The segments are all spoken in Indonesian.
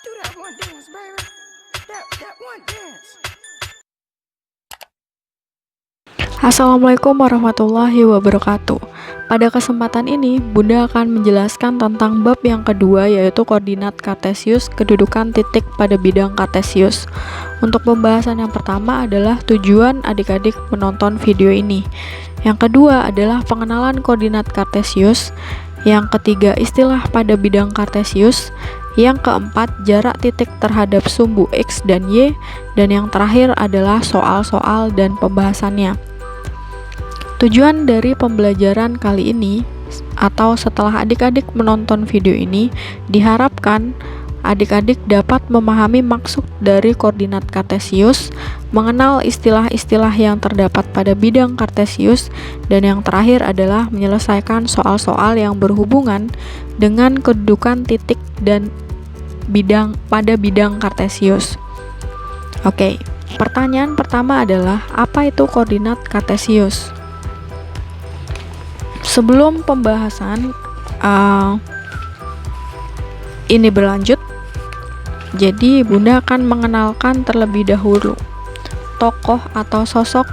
Do that one dance, baby. That one dance. Assalamualaikum warahmatullahi wabarakatuh. Pada kesempatan ini, Bunda akan menjelaskan tentang bab yang kedua, yaitu koordinat kartesius, kedudukan titik pada bidang kartesius. Untuk pembahasan yang pertama adalah tujuan adik-adik menonton video ini. Yang kedua adalah pengenalan koordinat kartesius. Yang ketiga, istilah pada bidang kartesius. Yang keempat, jarak titik terhadap sumbu X dan Y. Dan yang terakhir adalah soal-soal dan pembahasannya. Tujuan dari pembelajaran kali ini atau setelah adik-adik menonton video ini, diharapkan adik-adik dapat memahami maksud dari koordinat kartesius, mengenal istilah-istilah yang terdapat pada bidang kartesius, dan yang terakhir adalah menyelesaikan soal-soal yang berhubungan dengan kedudukan titik dan pada bidang kartesius. Oke, pertanyaan pertama adalah apa itu koordinat kartesius? Sebelum pembahasan ini berlanjut, jadi Bunda akan mengenalkan terlebih dahulu tokoh atau sosok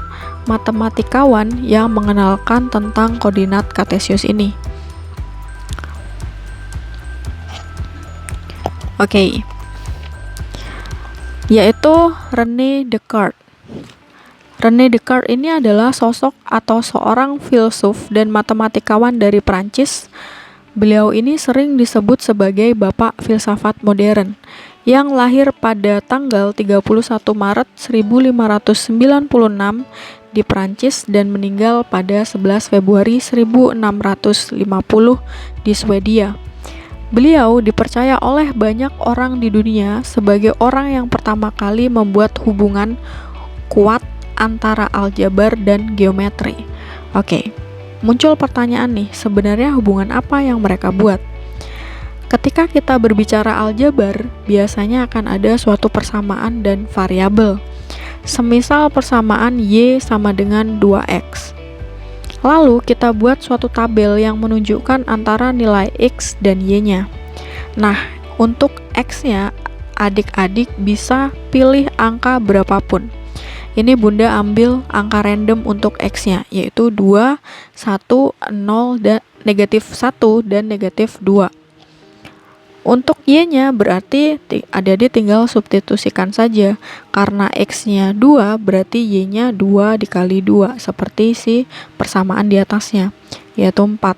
matematikawan yang mengenalkan tentang koordinat kartesius ini. Oke, yaitu René Descartes. René Descartes ini adalah sosok atau seorang filsuf dan matematikawan dari Prancis. Beliau ini sering disebut sebagai Bapak Filsafat Modern, yang lahir pada tanggal 31 Maret 1596 di Prancis dan meninggal pada 11 Februari 1650 di Swedia. Beliau dipercaya oleh banyak orang di dunia sebagai orang yang pertama kali membuat hubungan kuat antara aljabar dan geometri. Oke, muncul pertanyaan nih, sebenarnya hubungan apa yang mereka buat? Ketika kita berbicara aljabar, biasanya akan ada suatu persamaan dan variabel. Semisal persamaan Y sama dengan 2X. Lalu kita buat suatu tabel yang menunjukkan antara nilai X dan Y-nya. Nah, untuk X-nya, adik-adik bisa pilih angka berapapun. Ini Bunda ambil angka random untuk X-nya, yaitu 2, 1, 0, dan negatif 1, dan negatif 2. Untuk Y-nya berarti adik-adik tinggal substitusikan saja. Karena X-nya 2, berarti Y-nya 2 dikali 2, seperti si persamaan di atasnya, yaitu 4.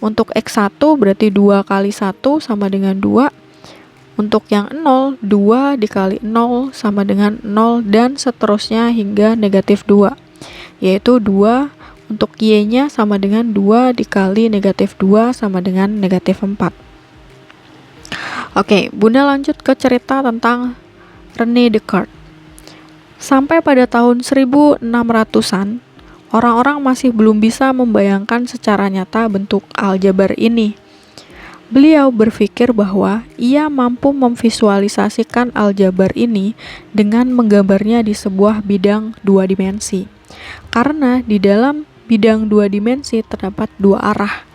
Untuk X1 berarti 2 kali 1 sama dengan 2. Untuk yang 0, 2 dikali 0 sama dengan 0, dan seterusnya hingga negatif 2, yaitu 2 untuk Y-nya sama dengan 2 dikali negatif 2 sama dengan negatif 4. Oke, Bunda lanjut ke cerita tentang René Descartes. Sampai pada tahun 1600-an, orang-orang masih belum bisa membayangkan secara nyata bentuk aljabar ini. Beliau berpikir bahwa ia mampu memvisualisasikan aljabar ini dengan menggambarnya di sebuah bidang dua dimensi. Karena di dalam bidang dua dimensi terdapat dua arah,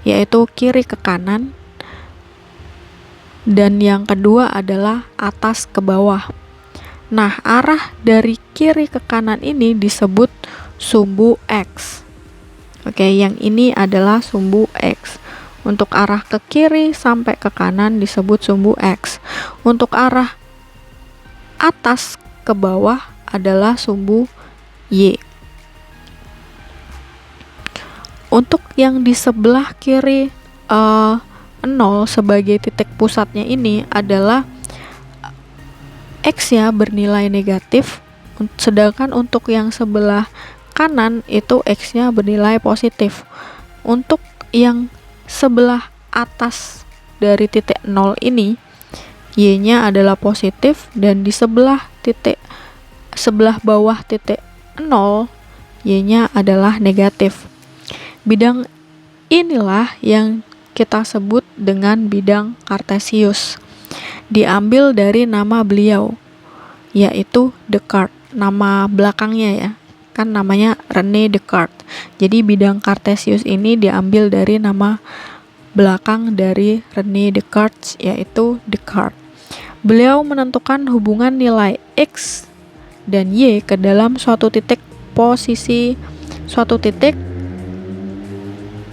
yaitu kiri ke kanan, dan yang kedua adalah atas ke bawah. Nah, arah dari kiri ke kanan ini disebut sumbu X. Oke, yang ini adalah sumbu X. Untuk arah ke kiri sampai ke kanan disebut sumbu X. Untuk arah atas ke bawah adalah sumbu Y. Untuk yang di sebelah kiri 0 sebagai titik pusatnya ini adalah X-nya bernilai negatif, sedangkan untuk yang sebelah kanan itu X-nya bernilai positif. Untuk yang sebelah atas dari titik 0 ini, Y-nya adalah positif, dan di sebelah bawah titik 0, Y-nya adalah negatif. Bidang inilah yang kita sebut dengan bidang kartesius. Diambil dari nama beliau, yaitu Descartes. Nama belakangnya ya, kan namanya René Descartes. Jadi bidang kartesius ini diambil dari nama belakang dari René Descartes, yaitu Descartes. Beliau menentukan hubungan nilai X dan Y ke dalam suatu titik posisi suatu titik,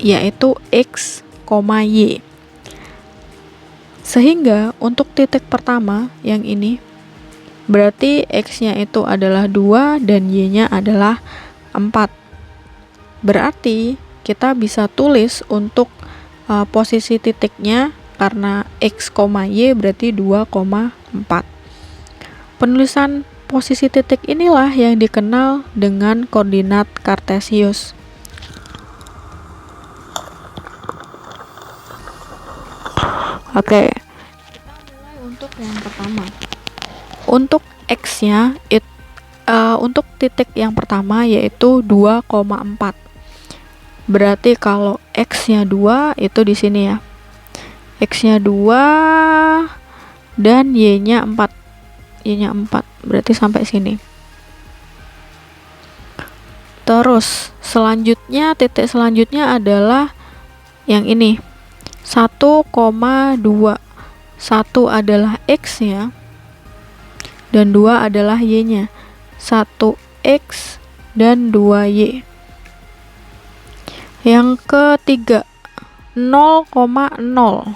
yaitu X, Y. Sehingga untuk titik pertama yang ini berarti X-nya itu adalah 2 dan Y-nya adalah 4. Berarti kita bisa tulis untuk posisi titiknya, karena X, Y berarti 2,4. Penulisan posisi titik inilah yang dikenal dengan koordinat kartesius. Oke, kita mulai untuk yang pertama. Untuk X-nya, untuk titik yang pertama yaitu 2,4. Berarti kalau X-nya 2 itu di sini ya. X-nya 2 dan Y-nya 4. Y-nya 4, berarti sampai sini. Terus selanjutnya, titik selanjutnya adalah yang ini. 1,2. 1 adalah X-nya dan 2 adalah Y-nya. 1X dan 2Y. Yang ketiga, 0,0.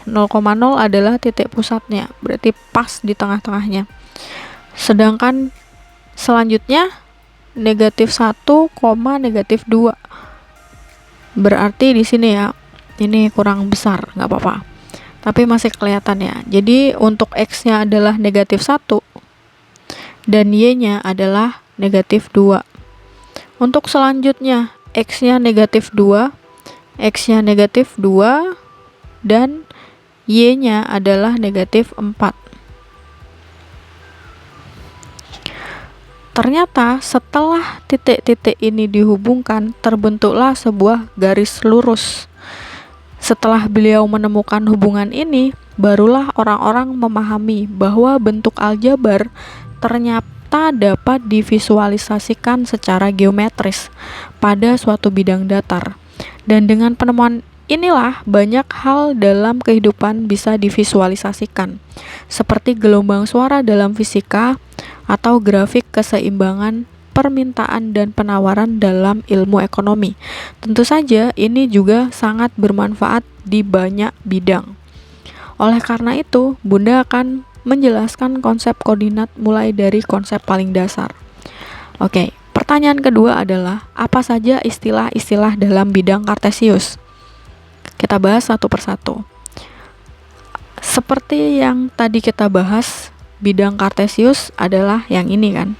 0,0 adalah titik pusatnya, berarti pas di tengah-tengahnya. Sedangkan selanjutnya negatif 1, negatif 2. Berarti di sini ya, ini kurang besar, nggak apa-apa. Tapi masih kelihatan ya. Jadi untuk X-nya adalah negatif 1 dan Y-nya adalah negatif 2. Untuk selanjutnya, X-nya negatif 2, X-nya negatif 2, dan Y-nya adalah negatif 4. Ternyata setelah titik-titik ini dihubungkan, terbentuklah sebuah garis lurus. Setelah beliau menemukan hubungan ini, barulah orang-orang memahami bahwa bentuk aljabar ternyata dapat divisualisasikan secara geometris pada suatu bidang datar. Dan dengan penemuan inilah banyak hal dalam kehidupan bisa divisualisasikan, seperti gelombang suara dalam fisika atau grafik keseimbangan permintaan dan penawaran dalam ilmu ekonomi. Tentu saja ini juga sangat bermanfaat di banyak bidang. Oleh karena itu, Bunda akan menjelaskan konsep koordinat mulai dari konsep paling dasar. Oke, pertanyaan kedua adalah apa saja istilah-istilah dalam bidang kartesius? Kita bahas satu persatu. Seperti yang tadi kita bahas, bidang kartesius adalah yang ini kan.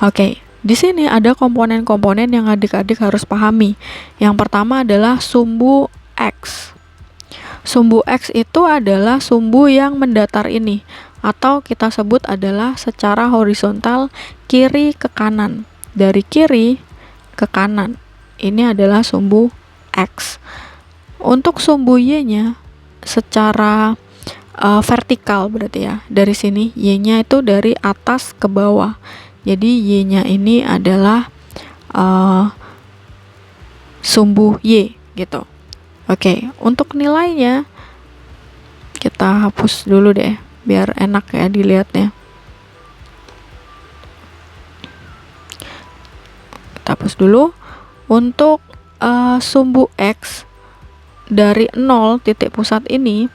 Oke, di sini ada komponen-komponen yang adik-adik harus pahami. Yang pertama adalah sumbu X. Sumbu X itu adalah sumbu yang mendatar ini, atau kita sebut adalah secara horizontal kiri ke kanan. Dari kiri ke kanan, ini adalah sumbu X. Untuk sumbu Y-nya secara vertikal berarti ya, dari sini Y-nya itu dari atas ke bawah. Jadi Y-nya ini adalah sumbu Y gitu. Oke, untuk nilainya kita hapus dulu deh, biar enak ya dilihatnya. Kita hapus dulu. Untuk sumbu X dari 0 titik pusat ini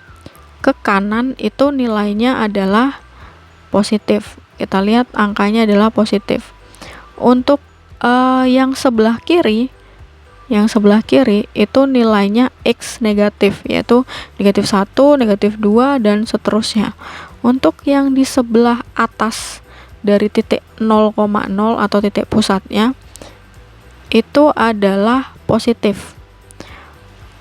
ke kanan itu nilainya adalah positif. Kita lihat angkanya adalah positif. Untuk yang sebelah kiri itu nilainya X negatif, yaitu negatif 1, negatif 2, dan seterusnya. Untuk yang di sebelah atas dari titik 0,0 atau titik pusatnya itu adalah positif.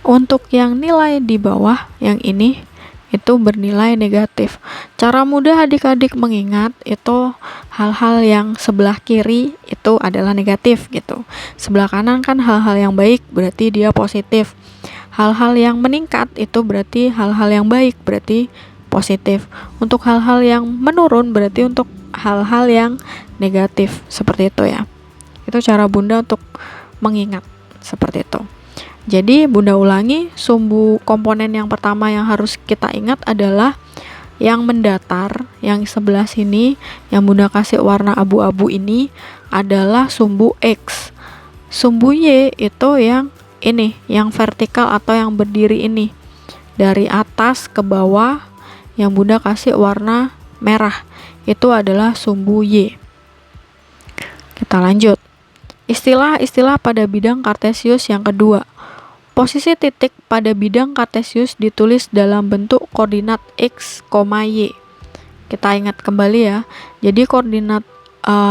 Untuk yang nilai di bawah yang ini itu bernilai negatif. Cara mudah adik-adik mengingat itu hal-hal yang sebelah kiri itu adalah negatif gitu. Sebelah kanan kan hal-hal yang baik, berarti dia positif. Hal-hal yang meningkat itu berarti hal-hal yang baik, berarti positif. Untuk hal-hal yang menurun berarti untuk hal-hal yang negatif, seperti itu ya. Itu cara Bunda untuk mengingat seperti itu. Jadi Bunda ulangi, sumbu komponen yang pertama yang harus kita ingat adalah Yang mendatar, yang sebelah sini, yang Bunda kasih warna abu-abu ini adalah sumbu X. Sumbu Y itu yang ini, yang vertikal atau yang berdiri ini. Dari atas ke bawah, yang Bunda kasih warna merah, itu adalah sumbu Y. Kita lanjut. Istilah-istilah pada bidang kartesius yang kedua. Posisi titik pada bidang kartesius ditulis dalam bentuk koordinat X, Y. Kita ingat kembali ya. Jadi koordinat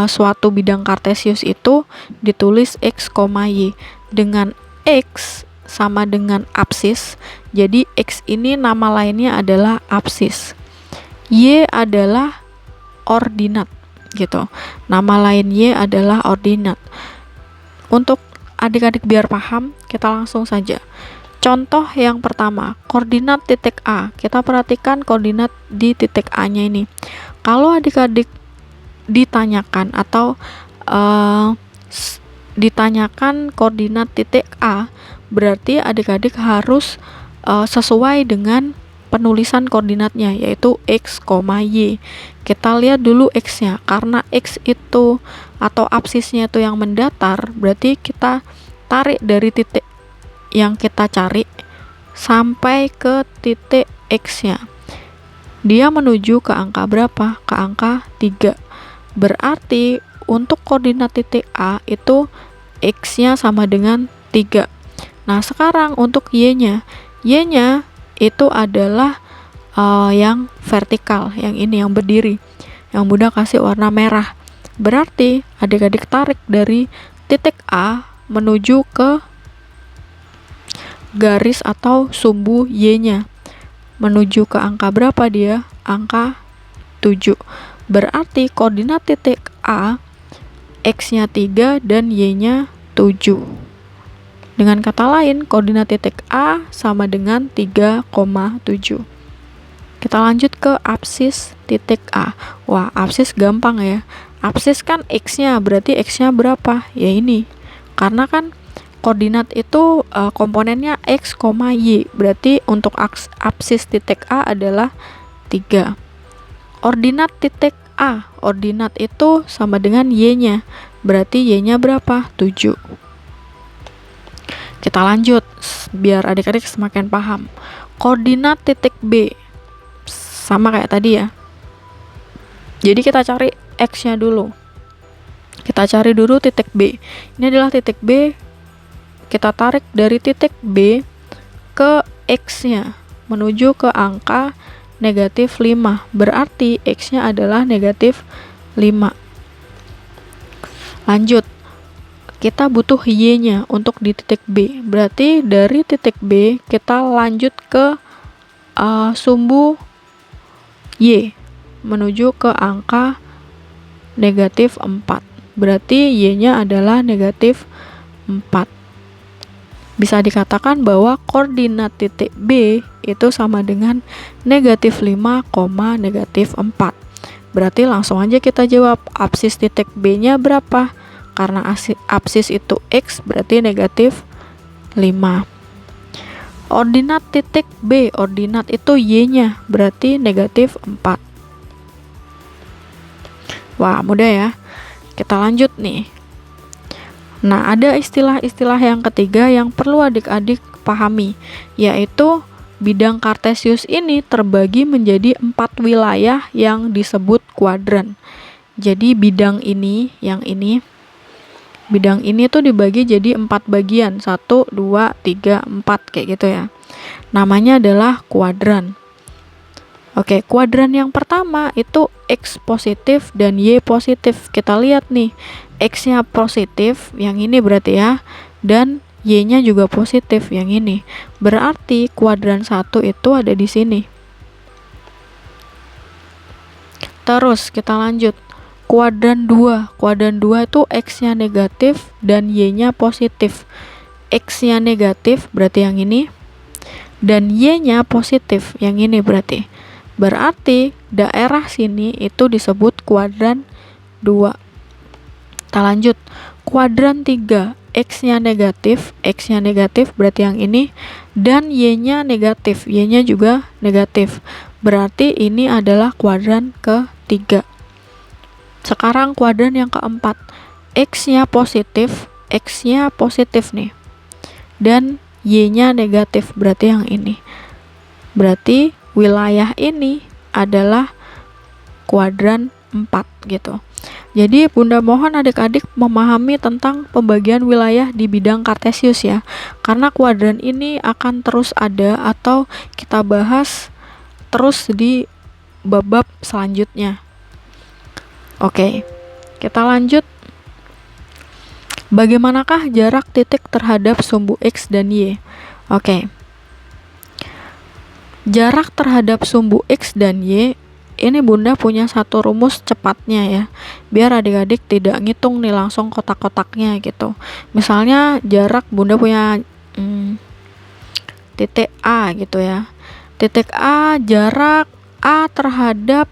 suatu bidang kartesius itu ditulis X, Y. Dengan X sama dengan apsis. Jadi X ini nama lainnya adalah apsis. Y adalah ordinat gitu. Nama lain Y adalah ordinat. Untuk adik-adik biar paham, kita langsung saja. Contoh yang pertama, koordinat titik A. Kita perhatikan koordinat di titik A-nya ini. Kalau adik-adik ditanyakan atau ditanyakan koordinat titik A, berarti adik-adik harus sesuai dengan penulisan koordinatnya, yaitu X, Y. Kita lihat dulu X-nya. Karena X itu atau apsisnya itu yang mendatar, berarti kita tarik dari titik yang kita cari sampai ke titik X-nya. Dia menuju ke angka berapa? Ke angka 3. Berarti untuk koordinat titik A itu X-nya sama dengan 3. Nah, sekarang untuk Y-nya. Y-nya itu adalah yang vertikal, yang ini, yang berdiri. Yang Bunda kasih warna merah. Berarti adik-adik tarik dari titik A menuju ke garis atau sumbu Y-nya. Menuju ke angka berapa dia? Angka 7. Berarti koordinat titik A, X-nya 3 dan Y-nya 7. Dengan kata lain, koordinat titik A sama dengan 3,7. Kita lanjut ke apsis titik A. Wah, apsis gampang ya. Apsis kan X-nya, berarti X-nya berapa? Ya ini. Karena kan koordinat itu komponennya X, Y. Berarti untuk apsis titik A adalah 3. Ordinat titik A. Ordinat itu sama dengan Y-nya. Berarti Y-nya berapa? 7. Kita lanjut, biar adik-adik semakin paham. Koordinat titik B. Sama kayak tadi ya. Jadi kita cari X-nya dulu. Kita cari dulu titik B. Ini adalah titik B. Kita tarik dari titik B ke X-nya menuju ke angka negatif 5. Berarti X-nya adalah negatif 5. Lanjut. Kita butuh Y-nya untuk di titik B. Berarti dari titik B kita lanjut ke sumbu Y menuju ke angka negatif 4. Berarti Y-nya adalah negatif 4. Bisa dikatakan bahwa koordinat titik B itu sama dengan negatif 5, negatif 4. Berarti langsung aja kita jawab apsis titik B-nya berapa? Karena apsis itu X, berarti negatif 5. Ordinat titik B, ordinat itu Y-nya, berarti negatif 4. Wah, mudah ya. Kita lanjut nih. Nah, ada istilah-istilah yang ketiga yang perlu adik-adik pahami, yaitu bidang kartesius ini terbagi menjadi 4 wilayah yang disebut kuadran. Jadi bidang ini, yang ini, bidang ini tuh dibagi jadi 4 bagian, 1, 2, 3, 4 kayak gitu ya. Namanya adalah kuadran. Oke, kuadran yang pertama itu X positif dan Y positif. Kita lihat nih, X-nya positif, yang ini berarti ya, dan Y-nya juga positif, yang ini. Berarti kuadran 1 itu ada di sini. Terus kita lanjut. Kuadran 2. Kuadran 2 itu X-nya negatif dan Y-nya positif. X-nya negatif berarti yang ini, dan Y-nya positif, yang ini berarti. Berarti daerah sini itu disebut kuadran 2. Kita lanjut. Kuadran 3. X-nya negatif berarti yang ini, dan Y-nya negatif, Y-nya juga negatif. berarti ini adalah kuadran ketiga. Sekarang kuadran yang keempat, X-nya positif nih, dan Y-nya negatif, berarti yang ini. Berarti wilayah ini adalah kuadran 4 gitu. Jadi Bunda mohon adik-adik memahami tentang pembagian wilayah di bidang kartesius ya, karena kuadran ini akan terus ada atau kita bahas terus di bab-bab selanjutnya. Oke, kita lanjut. Bagaimanakah jarak titik terhadap sumbu X dan Y? Oke, jarak terhadap sumbu X dan Y ini Bunda punya satu rumus cepatnya ya, biar adik-adik tidak ngitung nih langsung kotak-kotaknya gitu. Misalnya jarak Bunda punya titik A gitu ya, titik A, jarak A terhadap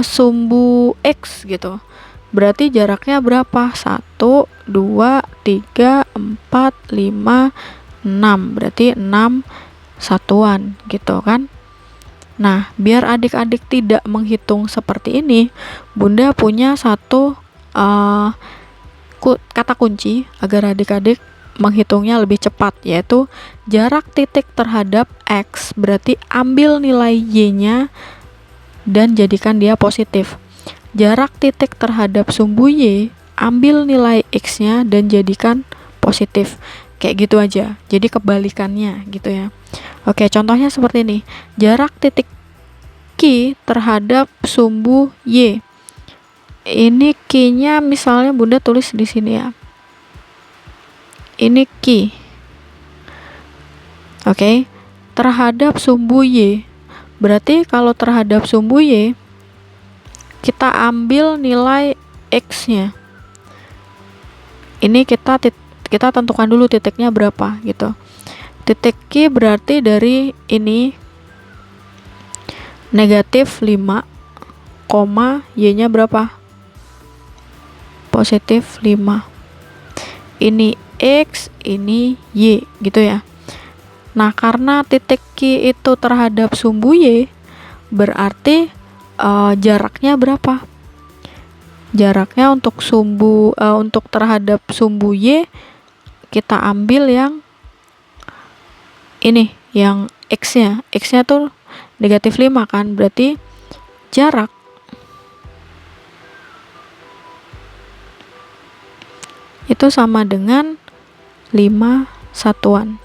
sumbu X gitu, berarti jaraknya berapa? 1, 2, 3, 4, 5, 6, berarti 6 satuan gitu kan. Nah, biar adik-adik tidak menghitung seperti ini, Bunda punya satu kata kunci agar adik-adik menghitungnya lebih cepat, yaitu jarak titik terhadap X, berarti ambil nilai Y-nya dan jadikan dia positif. Jarak titik terhadap sumbu Y, ambil nilai X-nya dan jadikan positif. Kayak gitu aja, jadi kebalikannya gitu ya. Oke, contohnya seperti ini. Jarak titik Q terhadap sumbu Y. Ini Q-nya misalnya Bunda tulis di sini ya. Ini Q. Oke, terhadap sumbu Y. Berarti kalau terhadap sumbu Y, kita ambil nilai X-nya. Ini kita tentukan dulu titiknya berapa gitu. Titik Q berarti dari ini negatif 5, Y-nya berapa? Positif 5. Ini X, ini Y gitu ya. Nah, karena titik Q itu terhadap sumbu Y, berarti jaraknya berapa? Jaraknya untuk terhadap sumbu Y kita ambil yang ini, yang X-nya. X-nya tuh negatif 5 kan, berarti jarak itu sama dengan 5 satuan.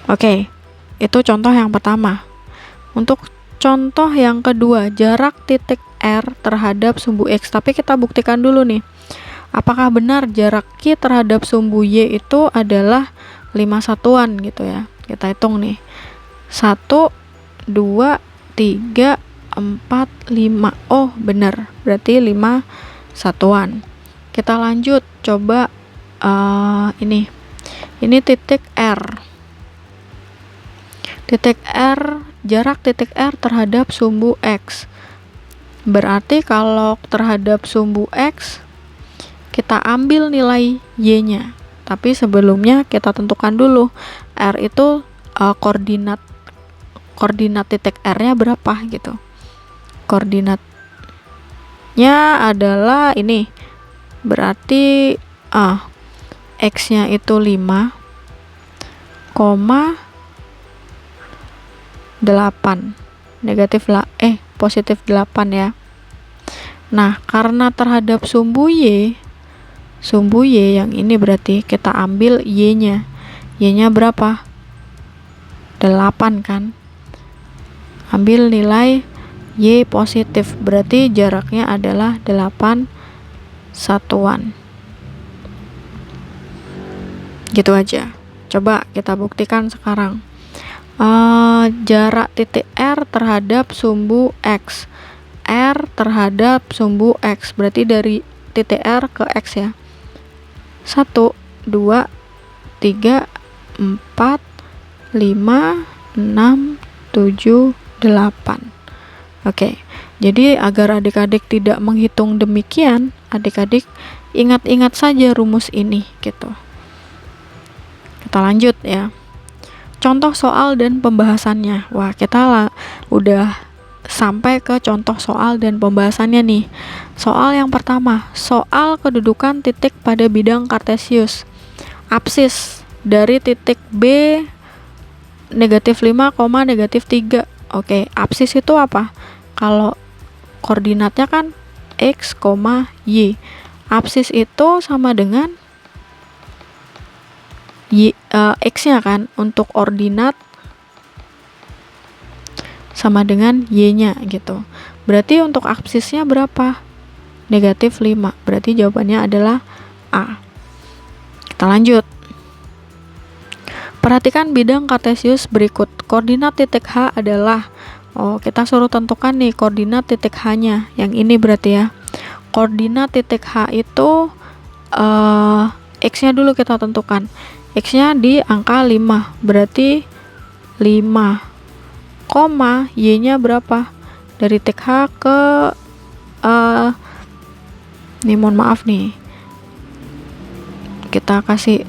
Oke, itu contoh yang pertama. Untuk contoh yang kedua, jarak titik R terhadap sumbu X. Tapi kita buktikan dulu nih, apakah benar jarak Q terhadap sumbu Y itu adalah 5 satuan gitu ya. Kita hitung nih, 1, 2, 3, 4, 5. Oh benar, berarti 5 satuan. Kita lanjut, coba ini titik R. Titik R, jarak titik R terhadap sumbu X. Berarti kalau terhadap sumbu X, kita ambil nilai Y-nya. Tapi sebelumnya kita tentukan dulu R itu koordinat titik R-nya berapa gitu. Koordinatnya adalah ini. Berarti X-nya itu 5, 8. Positif 8 ya. Nah, karena terhadap sumbu Y yang ini berarti kita ambil Y-nya. Y-nya berapa? 8 kan. Ambil nilai Y positif, berarti jaraknya adalah 8 satuan. Gitu aja. Coba kita buktikan sekarang. Jarak titik R terhadap sumbu X. R terhadap sumbu X, berarti dari titik R ke X ya. 1, 2, 3, 4, 5, 6, 7, 8. Oke, jadi agar adik-adik tidak menghitung demikian, adik-adik ingat-ingat saja rumus ini gitu. Kita lanjut ya. Contoh soal dan pembahasannya. Wah, kita udah sampai ke contoh soal dan pembahasannya nih. Soal yang pertama, soal kedudukan titik pada bidang kartesius. Apsis dari titik B -5, -3. Oke, apsis itu apa? Kalau koordinatnya kan X, Y. Apsis itu sama dengan X-nya kan, untuk ordinat sama dengan Y-nya gitu. Berarti untuk apsisnya berapa? -5. Berarti jawabannya adalah A. Kita lanjut. Perhatikan bidang kartesius berikut. Koordinat titik H adalah, kita suruh tentukan nih koordinat titik H-nya. Yang ini berarti ya. Koordinat titik H itu X-nya dulu kita tentukan. X-nya di angka 5. Berarti 5, Y-nya berapa? Dari titik H ke nih mohon maaf nih. Kita kasih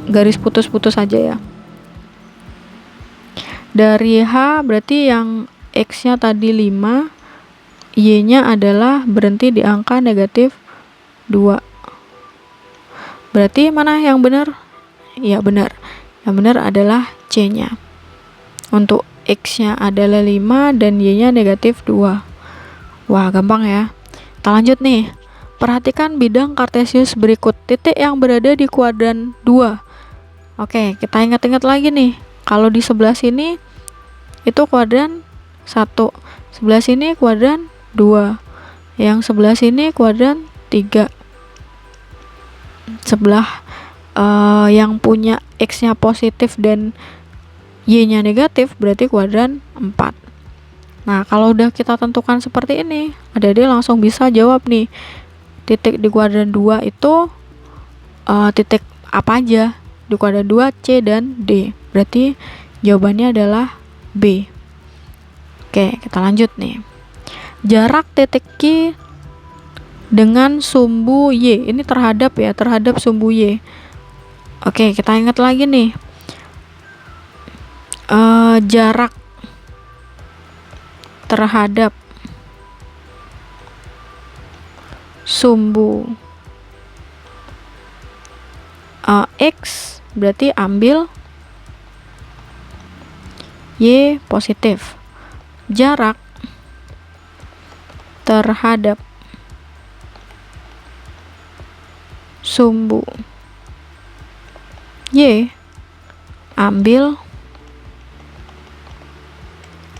garis putus-putus aja ya. Dari H berarti yang X-nya tadi 5, Y-nya adalah berhenti di angka -2. Berarti mana yang benar? Iya benar. Yang benar adalah C-nya. Untuk X-nya adalah 5 dan Y-nya -2. Wah, gampang ya. Kita lanjut nih. Perhatikan bidang kartesius berikut. Titik yang berada di kuadran 2. Oke, kita ingat-ingat lagi nih. Kalau di sebelah sini itu kuadran 1. Sebelah sini kuadran 2. Yang sebelah sini kuadran 3. Sebelah yang punya X-nya positif dan Y-nya negatif berarti kuadran 4. Nah, kalau udah kita tentukan seperti ini, adik-adik langsung bisa jawab nih. Titik di kuadran 2 itu titik apa aja? Di kuadran 2, C dan D. Berarti jawabannya adalah B. Oke, kita lanjut nih. Jarak titik Q dengan sumbu Y. Ini terhadap sumbu Y. Oke, kita ingat lagi nih. Jarak terhadap sumbu X berarti ambil Y positif. Jarak terhadap sumbu Y ambil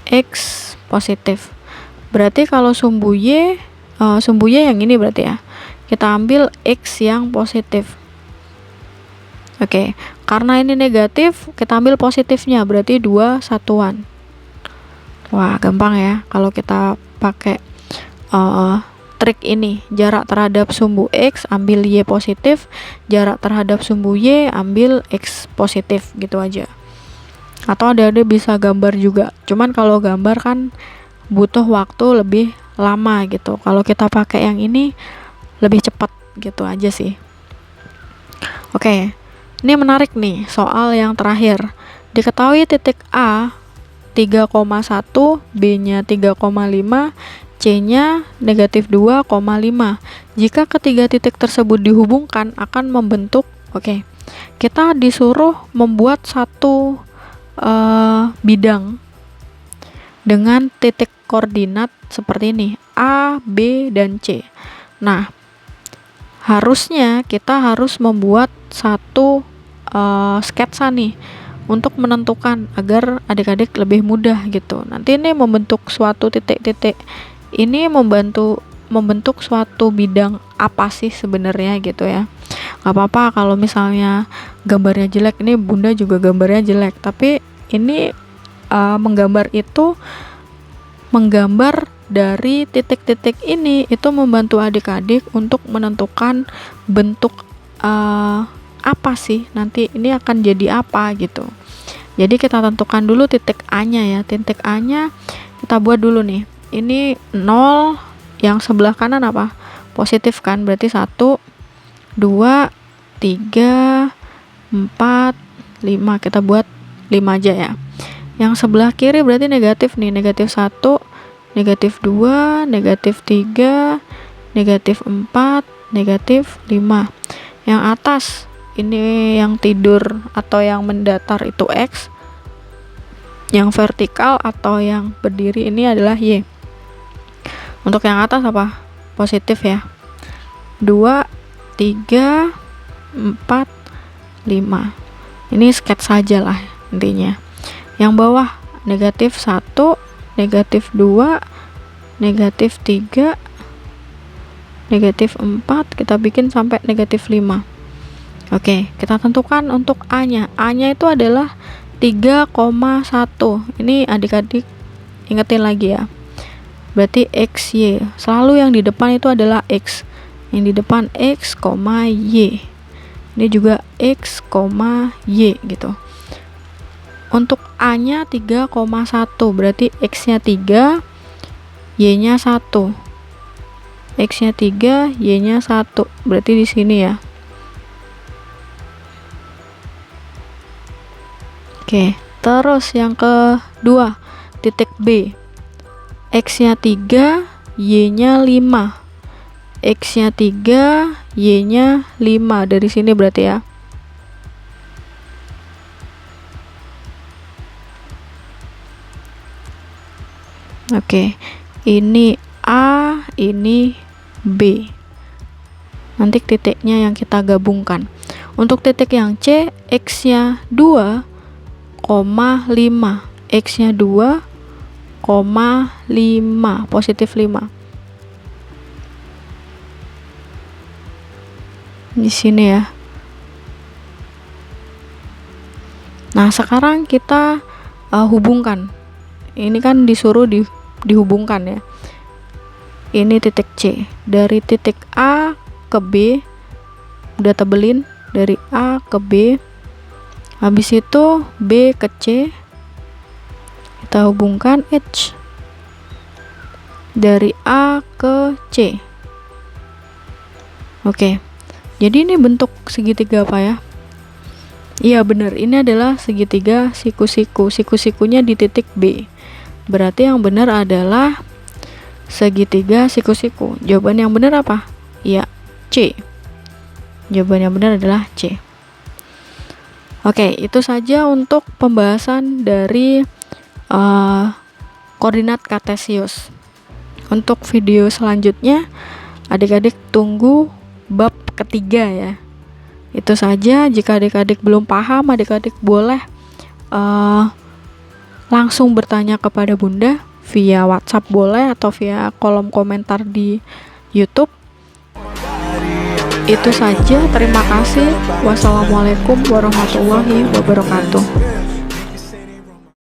X positif. Berarti kalau sumbu Y yang ini berarti ya. Kita ambil X yang positif. Oke, karena ini negatif, kita ambil positifnya, berarti 2 satuan. Wah, gampang ya kalau kita pakai trik ini. Jarak terhadap sumbu X ambil Y positif, jarak terhadap sumbu Y ambil X positif, gitu aja. Atau ada bisa gambar juga. Cuman kalau gambar kan butuh waktu lebih lama gitu. Kalau kita pakai yang ini lebih cepat gitu aja sih. Oke. Ini menarik nih, soal yang terakhir. Diketahui titik A 3,1, B-nya 3,5, C-nya -2,5. Jika ketiga titik tersebut dihubungkan akan membentuk, kita disuruh membuat satu bidang dengan titik koordinat seperti ini, A, B, dan C. Nah, harusnya kita harus membuat satu sketsa nih untuk menentukan agar adik-adik lebih mudah gitu. Nanti ini membentuk suatu titik-titik. Ini membentuk suatu bidang apa sih sebenarnya gitu ya. Gak apa-apa kalau misalnya gambarnya jelek. Ini Bunda juga gambarnya jelek, tapi ini menggambar dari titik-titik ini itu membantu adik-adik untuk menentukan bentuk apa sih nanti ini akan jadi apa gitu. Jadi kita tentukan dulu titik A-nya ya. Titik A-nya kita buat dulu nih. Ini 0, yang sebelah kanan apa? Positif kan? Berarti 1, 2, 3, 4, 5. Kita buat 5 aja ya. Yang sebelah kiri berarti negatif nih, negatif 1, negatif 2, negatif 3, negatif 4, negatif 5. Yang atas ini yang tidur atau yang mendatar itu X, yang vertikal atau yang berdiri ini adalah Y. Untuk yang atas apa? Positif ya. 2, 3, 4, 5. Ini sketch saja lah intinya. Yang bawah negatif 1, negatif 2, negatif 3, negatif 4, kita bikin sampai negatif 5. Oke, kita tentukan untuk A-nya. A-nya itu adalah 3,1. Ini adik-adik ingetin lagi ya. Berarti XY. Selalu yang di depan itu adalah X. Yang di depan X, Y. Ini juga X, Y gitu. Untuk A-nya 3,1. Berarti X-nya 3, Y-nya 1. X-nya 3, Y-nya 1. Berarti di sini ya. Oke, terus yang kedua, titik B. X-nya 3, Y-nya 5. X-nya 3, Y-nya 5. Dari sini berarti ya. Oke, ini A, ini B. Nanti titiknya yang kita gabungkan. Untuk titik yang C, X-nya 2, 5. X-nya 2, 5, positif 5. Di sini ya. Nah, sekarang kita hubungkan. Ini kan disuruh dihubungkan ya. Ini titik C. Dari titik A ke B udah tebelin, dari A ke B. Habis itu B ke C, kita hubungkan H. Dari A ke C. Oke, jadi ini bentuk segitiga apa ya? Iya benar, ini adalah segitiga siku-siku. Siku-sikunya di titik B. Berarti yang benar adalah segitiga siku-siku. Jawaban yang benar apa? Iya, C. Jawaban yang benar adalah C. Oke, itu saja untuk pembahasan dari koordinat kartesius. Untuk video selanjutnya, adik-adik tunggu bab ketiga ya. Itu saja. Jika adik-adik belum paham, adik-adik boleh langsung bertanya kepada Bunda via WhatsApp boleh, atau via kolom komentar di YouTube. Itu saja, terima kasih. Wassalamualaikum warahmatullahi wabarakatuh.